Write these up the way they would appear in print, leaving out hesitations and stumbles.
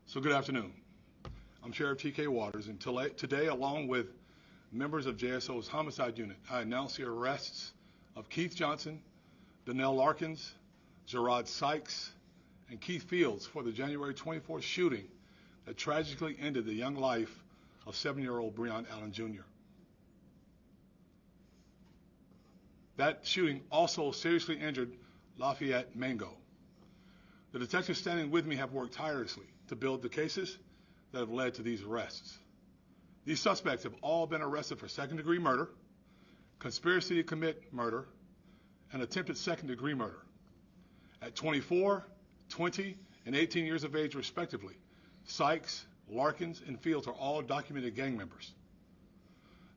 So good afternoon. I'm Sheriff T.K. Waters, and today, along with members of JSO's homicide unit, I announce the arrests of Keith Johnson, Dene Larkins, Jarod Sykes, and Keith Fields for the January 24th shooting that tragically ended the young life of 7-year-old Brion Allen Jr. That shooting also seriously injured Lafayette Mango. The detectives standing with me have worked tirelessly to build the cases that have led to these arrests. These suspects have all been arrested for second-degree murder, conspiracy to commit murder, and attempted second-degree murder. At 24, 20, and 18 years of age, respectively, Sykes, Larkins, and Fields are all documented gang members.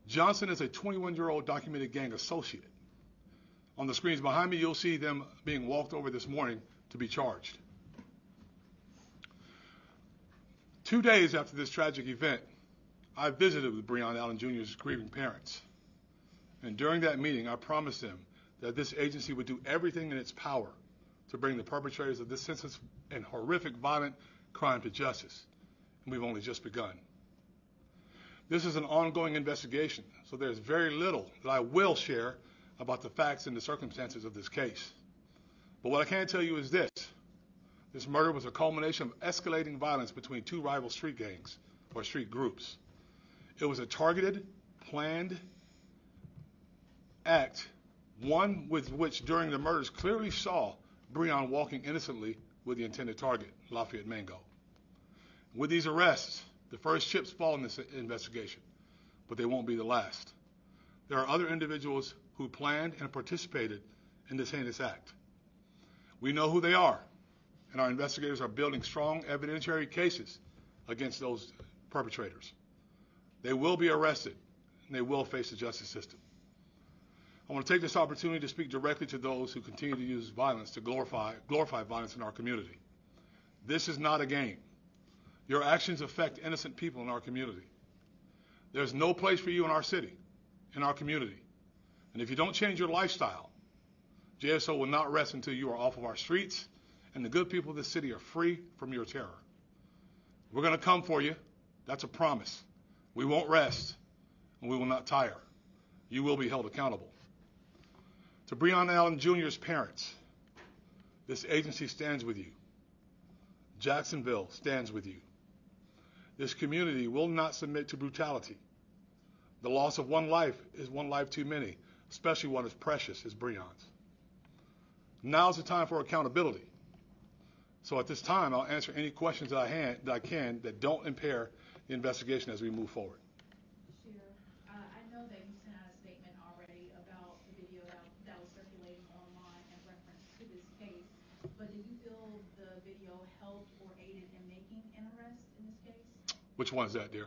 Johnson is a 21-year-old documented gang associate. On the screens behind me, you'll see them being walked over this morning to be charged. 2 days after this tragic event, I visited with Brion Allen Jr.'s grieving parents. And during that meeting, I promised them that this agency would do everything in its power to bring the perpetrators of this senseless and horrific violent crime to justice. And we've only just begun. This is an ongoing investigation, so there's very little that I will share about the facts and the circumstances of this case. But what I can tell you is this. This murder was a culmination of escalating violence between two rival street gangs or street groups. It was a targeted, planned act, one with which during the murders clearly saw Brion walking innocently with the intended target, Lafayette Mango. With these arrests, the first chips fall in this investigation, but they won't be the last. There are other individuals who planned and participated in this heinous act. We know who they are, and our investigators are building strong evidentiary cases against those perpetrators. They will be arrested, and they will face the justice system. I want to take this opportunity to speak directly to those who continue to use violence to glorify violence in our community. This is not a game. Your actions affect innocent people in our community. There's no place for you in our city, in our community. And if you don't change your lifestyle, JSO will not rest until you are off of our streets and the good people of this city are free from your terror. We're going to come for you. That's a promise. We won't rest, and we will not tire. You will be held accountable. To Brion Allen Jr.'s parents, this agency stands with you. Jacksonville stands with you. This community will not submit to brutality. The loss of one life is one life too many, especially one as precious as Brion's. Now's the time for accountability. So at this time, I'll answer any questions that I can that don't impair the investigation as we move forward. Sheriff, I know that you sent out a statement already about the video that was circulating online in reference to this case, but did you feel the video helped or aided in making an arrest in this case? Which one is that, dear?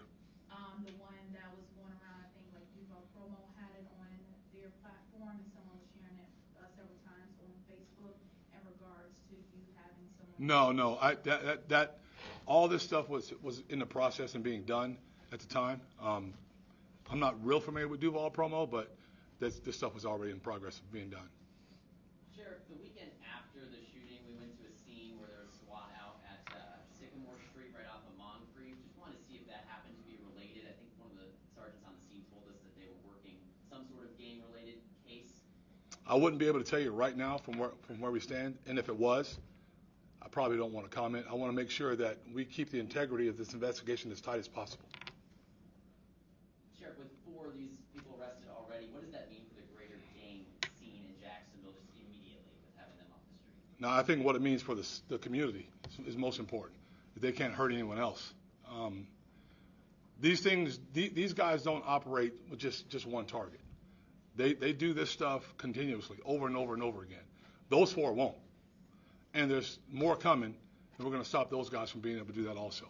The one that was going around, I think, like Duval Promo had it on their platform, and someone was sharing it several times on Facebook in regards to you having someone. No. All this stuff was in the process and being done at the time. I'm not real familiar with Duval Promo, but this stuff was already in progress of being done. Sheriff, the weekend after the shooting, we went to a scene where there was SWAT out at Sycamore Street right off of Moncrief. Just wanted to see if that happened to be related. I think one of the sergeants on the scene told us that they were working some sort of gang-related case. I wouldn't be able to tell you right now from where we stand, and if it was, I probably don't want to comment. I want to make sure that we keep the integrity of this investigation as tight as possible. Sheriff, with 4 of these people arrested already, what does that mean for the greater gang scene in Jacksonville just immediately with having them off the street? Now, I think what it means for the community is most important. They can't hurt anyone else. These guys don't operate with just one target. They do this stuff continuously, over and over and over again. Those 4 won't. And there's more coming, and we're going to stop those guys from being able to do that also.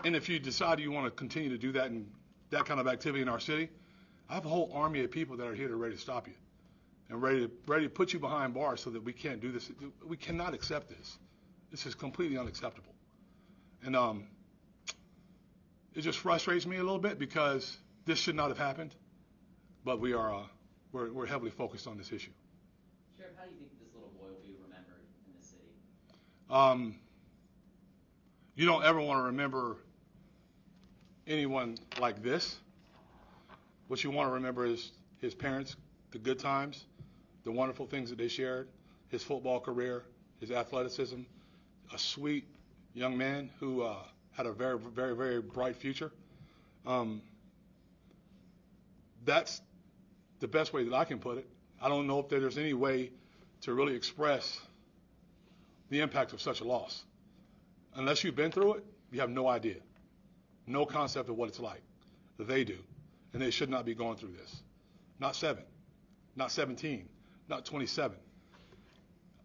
And if you decide you want to continue to do that and that kind of activity in our city, I have a whole army of people that are here to ready to stop you and ready to put you behind bars so that we can't do this. We cannot accept this. This is completely unacceptable. And it just frustrates me a little bit because this should not have happened, but we're heavily focused on this issue. Sheriff, how do you think this little boy will be remembered in this city? You don't ever want to remember anyone like this. What you want to remember is his parents, the good times, the wonderful things that they shared, his football career, his athleticism, a sweet young man who had a very, very, very bright future. That's the best way that I can put it. I don't know if there's any way to really express the impact of such a loss. Unless you've been through it, you have no idea, no concept of what it's like. They do, and they should not be going through this. Not 7, not 17, not 27.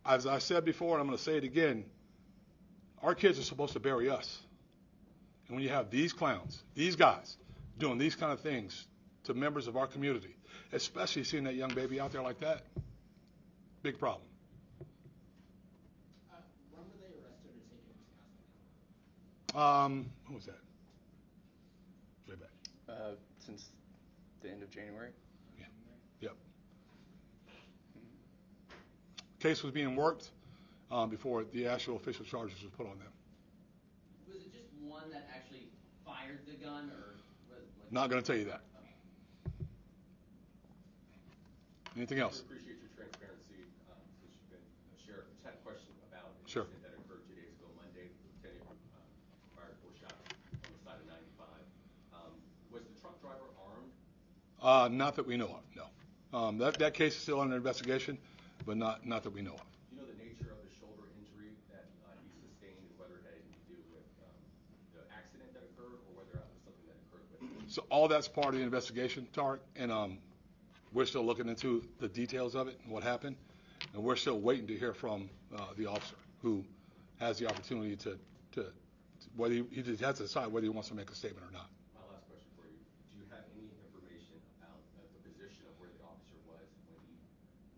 As I said before, and I'm going to say it again, our kids are supposed to bury us. And when you have these clowns, these guys, doing these kind of things to members of our community, especially seeing that young baby out there like that, big problem. When were they arrested or taken into custody? When was that? Way back. Since the end of January. Yeah. Yep. Case was being worked before the actual official charges was put on them. Was it just one that actually fired the gun, or was Not going to tell you that. Anything else? I appreciate your transparency since you've been a sheriff. I just had a question about an Sure. incident that occurred 2 days ago, Monday. Lieutenant fired 4 shots on the side of 95. Was the truck driver armed? Not that we know of, no. That case is still under investigation, but not that we know of. Do you know the nature of the shoulder injury that he sustained and whether it had anything to do with the accident that occurred or whether it was something that occurred with him? So all that's part of the investigation, Tarek, and we're still looking into the details of it and what happened, and we're still waiting to hear from the officer who has the opportunity to whether he just has to decide whether he wants to make a statement or not. My last question for you. Do you have any information about the position of where the officer was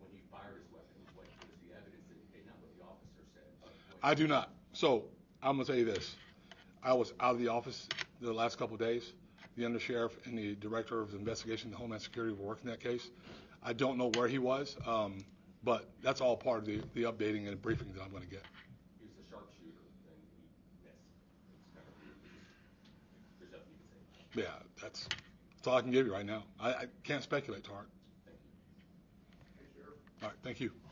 when he fired his weapon? What does the evidence indicate? Not what the officer said, but I do not. So I'm going to tell you this. I was out of the office the last couple of days. The undersheriff and the director of the investigation, the Homeland Security, were working that case. I don't know where he was, but that's all part of the updating and briefing that I'm going to get. he was a sharpshooter and he missed. It's kind of weird. There's nothing you can say. Yeah, that's all I can give you right now. I can't speculate, Tarek. Thank you. All right, thank you.